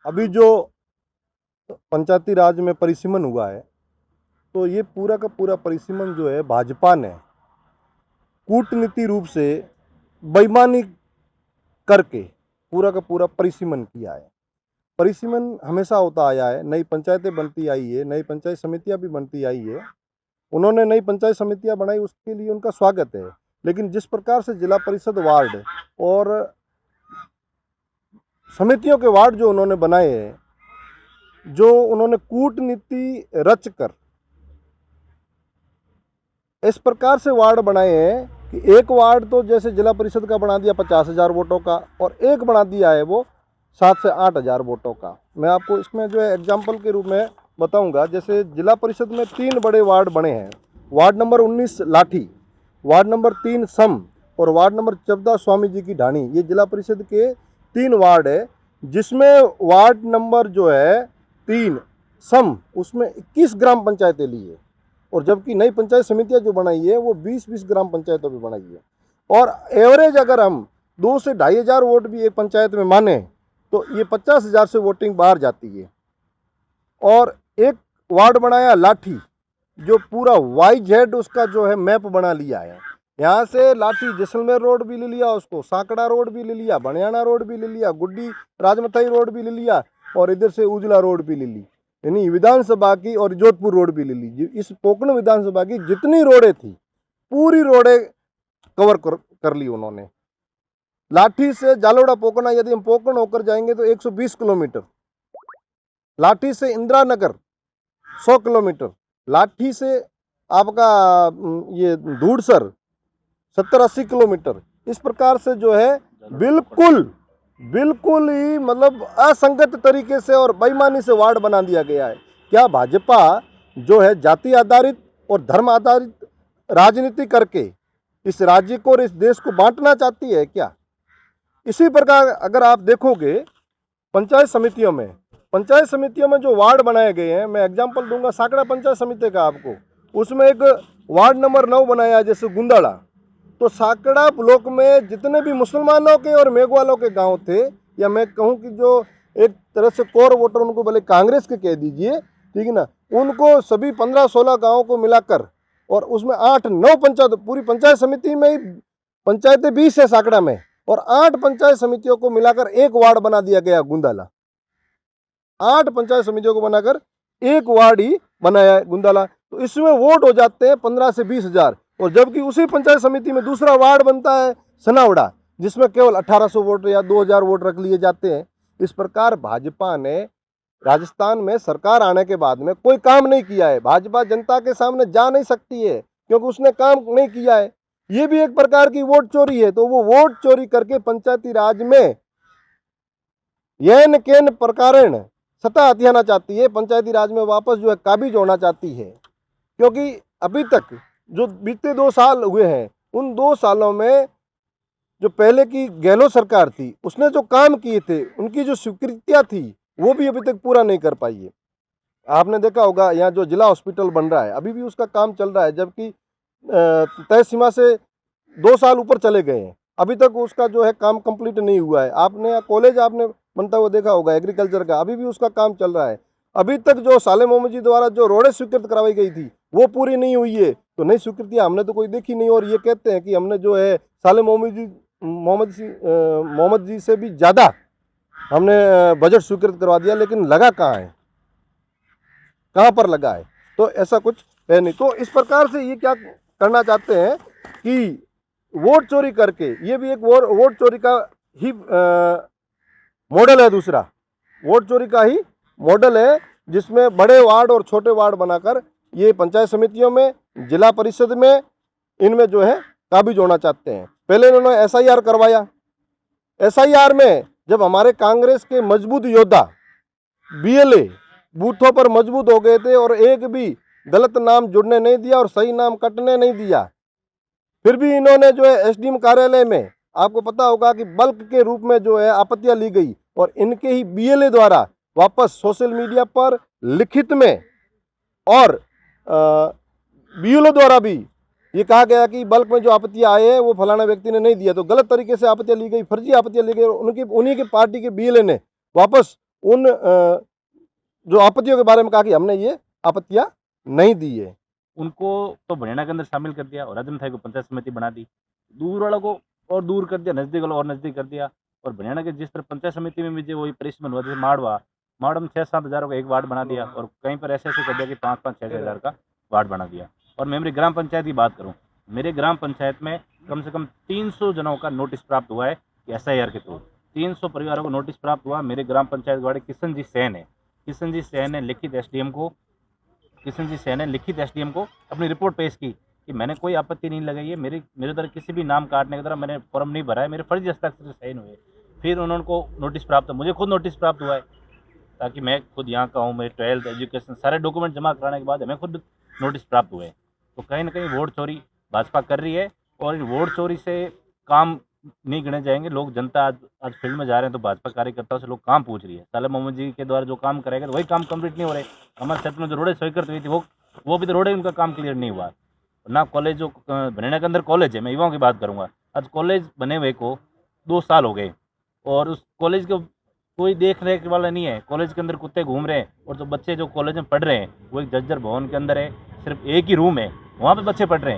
अभी जो पंचायती राज में परिसीमन हुआ है, तो ये पूरा का पूरा परिसीमन जो है भाजपा ने कूटनीति रूप से बेईमानी करके पूरा का पूरा परिसीमन किया है। परिसीमन हमेशा होता आया है, नई पंचायतें बनती आई है, नई पंचायत समितियां भी बनती आई है। उन्होंने नई पंचायत समितियां बनाई, उसके लिए उनका स्वागत है। लेकिन जिस प्रकार से जिला परिषद वार्ड और समितियों के वार्ड जो उन्होंने बनाए हैं, जो उन्होंने कूटनीति रचकर इस प्रकार से वार्ड बनाए हैं कि एक वार्ड तो जैसे जिला परिषद का बना दिया 50,000 वोटों का, और एक बना दिया है वो 7 से 8,000 वोटों का। मैं आपको इसमें जो है एग्जाम्पल के रूप में बताऊंगा। जैसे जिला परिषद में 3 बड़े वार्ड बने हैं। वार्ड नंबर 19 लाठी, वार्ड नंबर 3 सम और वार्ड नंबर 14 स्वामी जी की ढाणी। ये जिला परिषद के 3 वार्ड है, जिसमें वार्ड नंबर जो है 3 सम, उसमें 21 ग्राम पंचायतें ली है, और जबकि नई पंचायत समितियां जो बनाई है वो 20-20 ग्राम पंचायतों में बनाई है। और एवरेज अगर हम 2 से 2,500 वोट भी एक पंचायत में माने तो ये 50,000 से वोटिंग बाहर जाती है। और एक वार्ड बनाया लाठी, जो पूरा YZ उसका जो है मैप बना लिया है। यहाँ से लाठी जैसलमेर रोड भी ले लिया, उसको सांकड़ा रोड भी ले लिया, बनियाना रोड भी ले लिया, गुड्डी राजमथाई रोड भी ले लिया, और इधर से उजला रोड भी ले ली, यानी विधानसभा की, और जोधपुर रोड भी ले ली। इस पोकरण विधानसभा की जितनी रोडें थी पूरी रोडें कवर कर ली उन्होंने। लाठी से जालोड़ा पोकना, यदि हम पोकरण होकर जाएंगे तो 120 किलोमीटर, लाठी से इंदिरा नगर 100 किलोमीटर, लाठी से आपका ये धूड़सर 70-80 किलोमीटर। इस प्रकार से जो है बिल्कुल ही मतलब असंगत तरीके से और बेईमानी से वार्ड बना दिया गया है। क्या भाजपा जो है जाति आधारित और धर्म आधारित राजनीति करके इस राज्य को और इस देश को बांटना चाहती है क्या? इसी प्रकार अगर आप देखोगे पंचायत समितियों में जो वार्ड बनाए गए हैं, मैं एग्जांपल दूंगा सांकड़ा पंचायत समिति का आपको। उसमें एक वार्ड नंबर 9 बनाया जैसे गुंदाड़ा, तो सांकड़ा ब्लॉक में जितने भी मुसलमानों के और मेघवालों के गांव थे, या मैं कहूं कि जो एक तरह से कोर वोटर, उनको भले कांग्रेस के कह दीजिए, ठीक है ना, उनको सभी 15-16 गाँव को मिलाकर, और उसमें 8-9 पंचायत, पूरी पंचायत समिति में ही पंचायतें 20 है सांकड़ा में, और 8 पंचायत समितियों को मिलाकर एक वार्ड बना दिया गया गुंदाला। 8 पंचायत समितियों को बनाकर एक वार्ड ही बनाया है गुंदाला। तो इसमें वोट हो जाते हैं 15 से 20,000, और जबकि उसी पंचायत समिति में दूसरा वार्ड बनता है सनावड़ा, जिसमें केवल 1,800 वोट या 2,000 वोट रख लिए जाते हैं। इस प्रकार भाजपा ने राजस्थान में सरकार आने के बाद में कोई काम नहीं किया है। भाजपा जनता के सामने जा नहीं सकती है क्योंकि उसने काम नहीं किया है। ये भी एक प्रकार की वोट चोरी है। तो वो वोट चोरी करके पंचायती राज में येन केन प्रकारेण सत्ता हथियाना चाहती है, पंचायती राज में वापस जो है काबिज होना चाहती है। क्योंकि अभी तक जो बीते 2 साल हुए हैं, उन 2 सालों में जो पहले की गहलोत सरकार थी, उसने जो काम किए थे, उनकी जो स्वीकृतियां थी, वो भी अभी तक पूरा नहीं कर पाई है। आपने देखा होगा यहाँ जो जिला हॉस्पिटल बन रहा है, अभी भी उसका काम चल रहा है, जबकि तय सीमा से 2 साल ऊपर चले गए हैं, अभी तक उसका जो है काम कंप्लीट नहीं हुआ है। आपने कॉलेज आपने बनता हुआ देखा होगा एग्रीकल्चर का, अभी भी उसका काम चल रहा है। अभी तक जो साले मोहम्मद जी द्वारा जो रोडें स्वीकृत करवाई गई थी वो पूरी नहीं हुई है। तो नई स्वीकृतियां हमने तो कोई देखी नहीं, और ये कहते हैं कि हमने जो है साले मोहम्मद जी से भी ज़्यादा हमने बजट स्वीकृत करवा दिया, लेकिन लगा कहाँ है, कहाँ पर लगा है? तो ऐसा कुछ है नहीं। तो इस प्रकार से ये क्या करना चाहते हैं कि वोट चोरी करके, ये भी एक वोट चोरी का ही मॉडल है, दूसरा वोट चोरी का ही मॉडल है, जिसमें बड़े वार्ड और छोटे वार्ड बनाकर ये पंचायत समितियों में, जिला परिषद में, इनमें जो है काबिज होना चाहते हैं। पहले इन्होंने SIR करवाया। SIR में जब हमारे कांग्रेस के मजबूत योद्धा BLA बूथों पर मजबूत हो गए थे और एक भी गलत नाम जुड़ने नहीं दिया और सही नाम कटने नहीं दिया, फिर भी इन्होंने जो है SDM कार्यालय में, आपको पता होगा कि बल्क के रूप में जो है आपत्तियां ली गई, और इनके ही BLA द्वारा वापस सोशल मीडिया पर लिखित में और BLO द्वारा भी ये कहा गया कि बल्क में जो आपत्तियां आए हैं वो फलाना व्यक्ति ने नहीं दिया। तो गलत तरीके से आपत्तियां ली गई, फर्जी आपत्तियां ली गई, और उन्हीं की पार्टी के BLA ने वापस उन जो आपत्तियों के बारे में कहा कि हमने ये आपत्तियां नहीं दी है। उनको तो हरियाणा के अंदर शामिल कर दिया और राजन थाई को पंचायत समिति बना दी, दूर वालों को और दूर कर दिया, नज़दीक वालों और नज़दीक कर दिया। और हरियाणा के जिस तरह पंचायत समिति में भी जो वही परिश्रम हुआ, जैसे माड़वा में 6-7 हज़ारों का एक वार्ड बना दिया और कहीं पर ऐसे कर दिया कि 5-5, 6-6 हज़ार का वार्ड बना दिया। और मैं मेरी ग्राम पंचायत की बात करूँ, मेरे ग्राम पंचायत में कम से कम 300 जनों का नोटिस प्राप्त हुआ है कि SIR के थ्रू 300 परिवारों को नोटिस प्राप्त हुआ। मेरे ग्राम पंचायत वार्ड किशन जी सेन है, किशन जी सेन ने लिखित एसडीएम को अपनी रिपोर्ट पेश की कि मैंने कोई आपत्ति नहीं लगाई है, मेरे द्वारा किसी भी नाम काटने की तरह मैंने फॉर्म नहीं भरा है, मेरे फर्जी हस्ताक्षर से साइन हुए। फिर उन्होंने को नोटिस प्राप्त हुआ, मुझे खुद नोटिस प्राप्त हुआ है, ताकि मैं खुद यहाँ का हूँ, मेरे 12th एजुकेशन सारे डॉक्यूमेंट जमा कराने के बाद हमें खुद नोटिस प्राप्त हुए। तो कहीं ना कहीं वोट चोरी भाजपा कर रही है और इन वोट चोरी से काम नहीं गिने जाएंगे। लोग, जनता आज फील्ड में जा रहे हैं तो भाजपा कार्यकर्ताओं से लोग काम पूछ रही है। साले मोहम्मद जी के द्वारा जो काम करेगा तो वही काम कंप्लीट नहीं हो रहे। हमारे क्षेत्र में जो रोडें स्वीकृत हुई थी वो भी तो रोडें, उनका काम क्लियर नहीं हुआ ना। कॉलेज जो हरियाणा के अंदर कॉलेज है, मैं युवाओं की बात करूँगा, आज कॉलेज बने हुए को 2 साल हो गए और उस कॉलेज को कोई देख रेख वाला नहीं है। कॉलेज के अंदर कुत्ते घूम रहे हैं और जो बच्चे जो कॉलेज में पढ़ रहे हैं वो एक जर्जर भवन के अंदर है, सिर्फ एक ही रूम है, वहाँ पे बच्चे पढ़ रहे हैं।